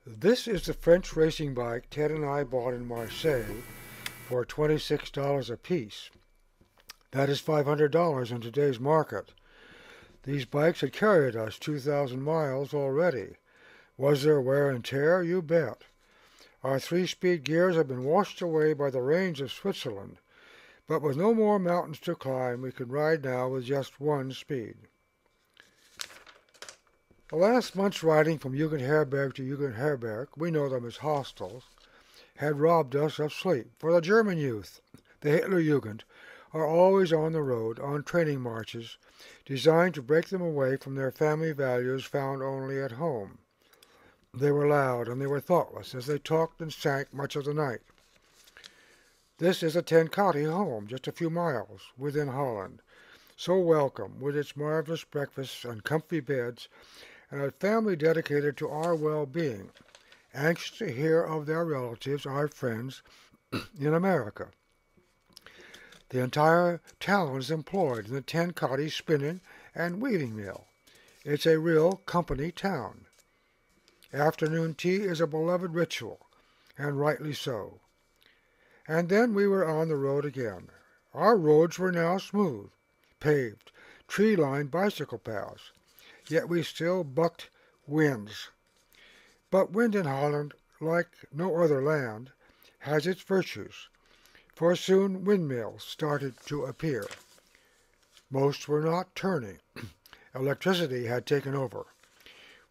This is the French racing bike Ted and I bought in Marseille for $26 a piece. That is $500 in today's market. These bikes had carried us 2,000 miles already. Was there wear and tear? You bet. Our three-speed gears had been washed away by the rains of Switzerland, but with no more mountains to climb, we could ride now with just one speed. The last month's riding from Jugendherberg to Jugendherberg, we know them as hostels, had robbed us of sleep, for the German youth, the Hitlerjugend, are always on the road, on training marches, designed to break them away from their family values found only at home. They were loud and they were thoughtless as they talked and sang much of the night. This is a Tenkate home, just a few miles within Holland, so welcome with its marvelous breakfasts and comfy beds, and a family dedicated to our well-being, anxious to hear of their relatives, our friends, in America. The entire town is employed in the Tenkate spinning and weaving mill. It's a real company town. Afternoon tea is a beloved ritual, and rightly so. And then we were on the road again. Our roads were now smooth, paved, tree-lined bicycle paths, yet we still bucked winds. But wind in Holland, like no other land, has its virtues, for soon windmills started to appear. Most were not turning. Electricity had taken over.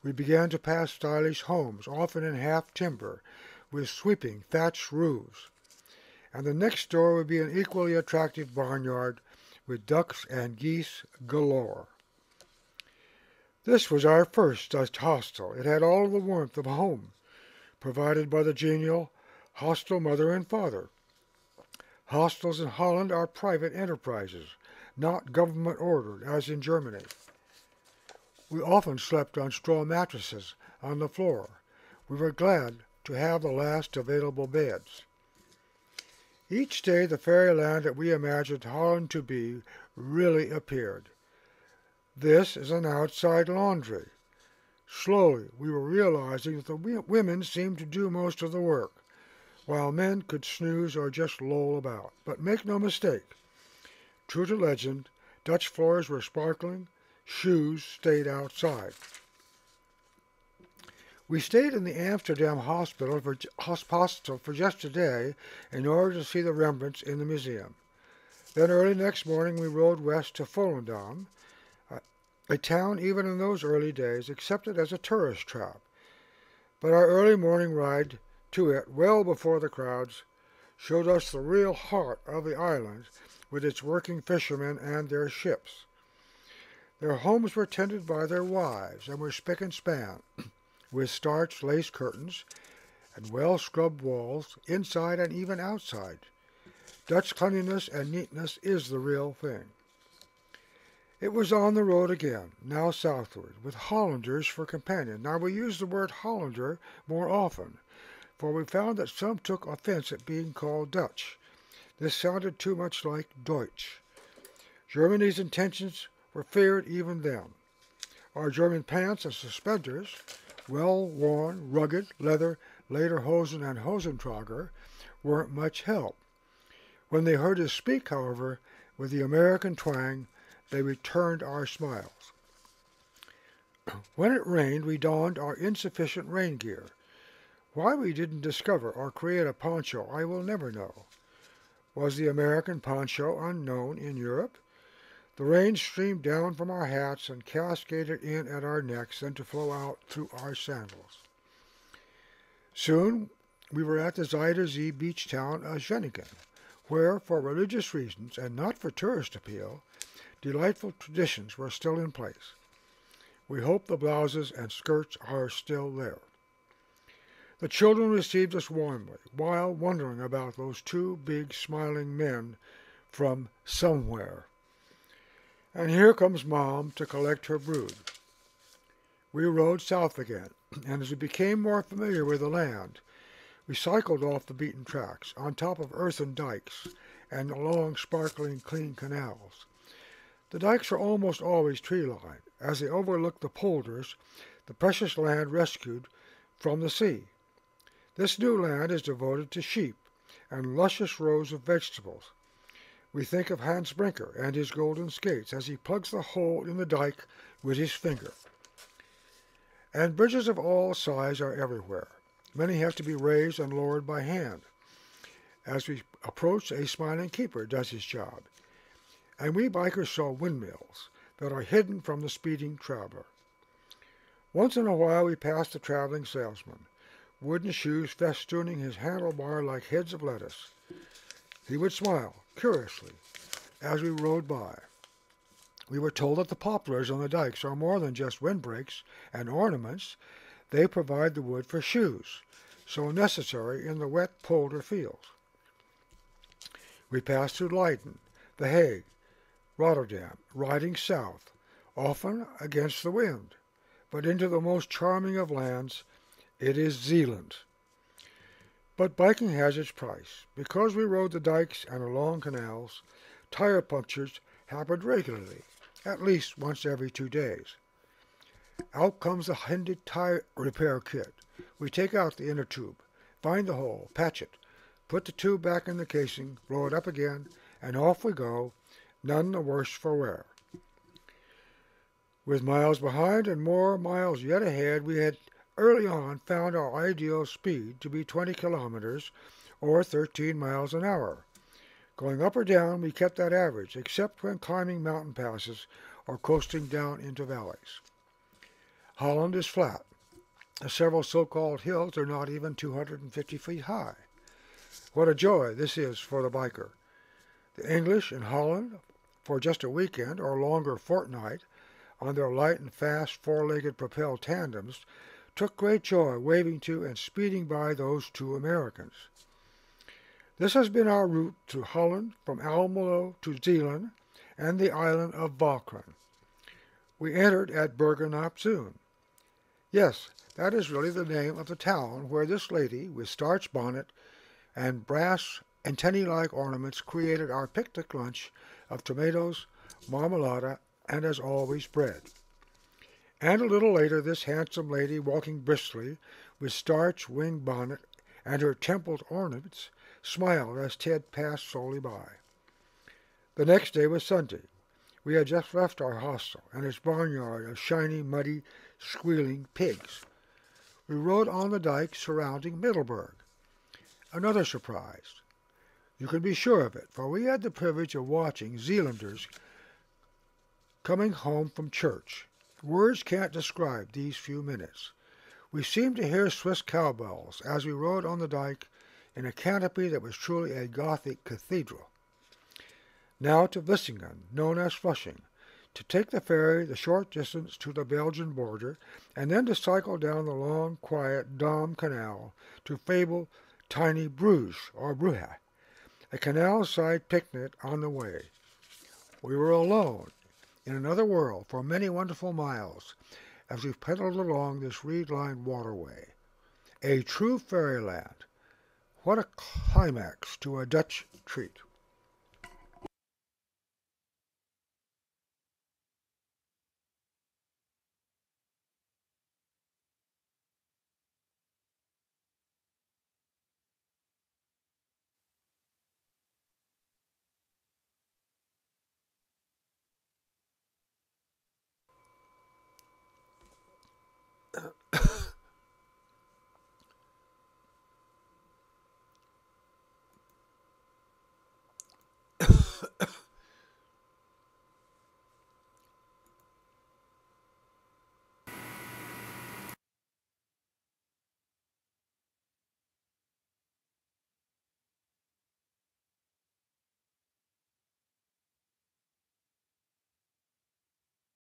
We began to pass stylish homes, often in half timber, with sweeping thatched roofs. And the next door would be an equally attractive barnyard with ducks and geese galore. This was our first Dutch hostel. It had all the warmth of home, provided by the genial hostel mother and father. Hostels in Holland are private enterprises, not government-ordered, as in Germany. We often slept on straw mattresses on the floor. We were glad to have the last available beds. Each day the fairyland that we imagined Holland to be really appeared. This is an outside laundry. Slowly we were realizing that the women seemed to do most of the work, while men could snooze or just loll about. But make no mistake, true to legend, Dutch floors were sparkling, shoes stayed outside. We stayed in the Amsterdam hospital for just a day in order to see the Rembrandts in the museum. Then early next morning we rode west to Volendam, a town even in those early days accepted as a tourist trap. But our early morning ride to it, well before the crowds, showed us the real heart of the island with its working fishermen and their ships. Their homes were tended by their wives and were spick and span, with starched lace curtains and well-scrubbed walls inside and even outside. Dutch cleanliness and neatness is the real thing. It was on the road again, now southward, with Hollanders for companions. Now we use the word Hollander more often, for we found that some took offense at being called Dutch. This sounded too much like Deutsch. Germany's intentions were feared even then. Our German pants and suspenders, well-worn, rugged, leather, lederhosen and Hosentrager, weren't much help. When they heard us speak, however, with the American twang, they returned our smiles. When it rained, we donned our insufficient rain gear. Why we didn't discover or create a poncho, I will never know. Was the American poncho unknown in Europe? The rain streamed down from our hats and cascaded in at our necks, then to flow out through our sandals. Soon we were at the Zuider Zee beach town of Scheveningen, where, for religious reasons and not for tourist appeal, delightful traditions were still in place. We hope the blouses and skirts are still there. The children received us warmly, while wondering about those two big smiling men from somewhere. And here comes Mom to collect her brood. We rode south again, and as we became more familiar with the land, we cycled off the beaten tracks, on top of earthen dikes and along sparkling clean canals. The dikes are almost always tree-lined, as they overlook the polders, the precious land rescued from the sea. This new land is devoted to sheep and luscious rows of vegetables. We think of Hans Brinker and his golden skates as he plugs the hole in the dike with his finger. And bridges of all size are everywhere. Many have to be raised and lowered by hand. As we approach, a smiling keeper does his job. And we bikers saw windmills that are hidden from the speeding traveler. Once in a while we passed a traveling salesman, wooden shoes festooning his handlebar like heads of lettuce. He would smile, curiously, as we rode by. We were told that the poplars on the dikes are more than just windbreaks and ornaments. They provide the wood for shoes, so necessary in the wet polder fields. We passed through Leiden, The Hague, Rotterdam, riding south, often against the wind, but into the most charming of lands. It is Zealand. But biking has its price. Because we rode the dikes and along canals, tire punctures happened regularly, at least once every 2 days. Out comes the handy tire repair kit. We take out the inner tube, find the hole, patch it, put the tube back in the casing, blow it up again, and off we go, none the worse for wear. With miles behind and more miles yet ahead, we had early on found our ideal speed to be 20 kilometers or 13 miles an hour. Going up or down, we kept that average, except when climbing mountain passes or coasting down into valleys. Holland is flat. The several so-called hills are not even 250 feet high. What a joy this is for the biker. The English in Holland, for just a weekend or longer fortnight, on their light and fast four-legged propelled tandems, took great joy waving to and speeding by those two Americans. This has been our route to Holland, from Almelo to Zeeland and the island of Walcheren. We entered at Bergen op Zoom. Yes, that is really the name of the town where this lady, with starched bonnet and brass antennae-like ornaments, created our picnic lunch of tomatoes, marmalade, and, as always, bread. And a little later, this handsome lady, walking briskly, with starched wing bonnet and her templed ornaments, smiled as Ted passed slowly by. The next day was Sunday. We had just left our hostel and its barnyard of shiny, muddy, squealing pigs. We rode on the dike surrounding Middelburg. Another surprise. You can be sure of it, for we had the privilege of watching Zealanders coming home from church. Words can't describe these few minutes. We seemed to hear Swiss cowbells as we rode on the dike in a canopy that was truly a Gothic cathedral. Now to Vlissingen, known as Flushing, to take the ferry the short distance to the Belgian border, and then to cycle down the long, quiet Dam Canal to fabled tiny Bruges, or Brugge, a canal-side picnic on the way. We were alone in another world for many wonderful miles as we pedaled along this reed-lined waterway. A true fairyland. What a climax to a Dutch treat!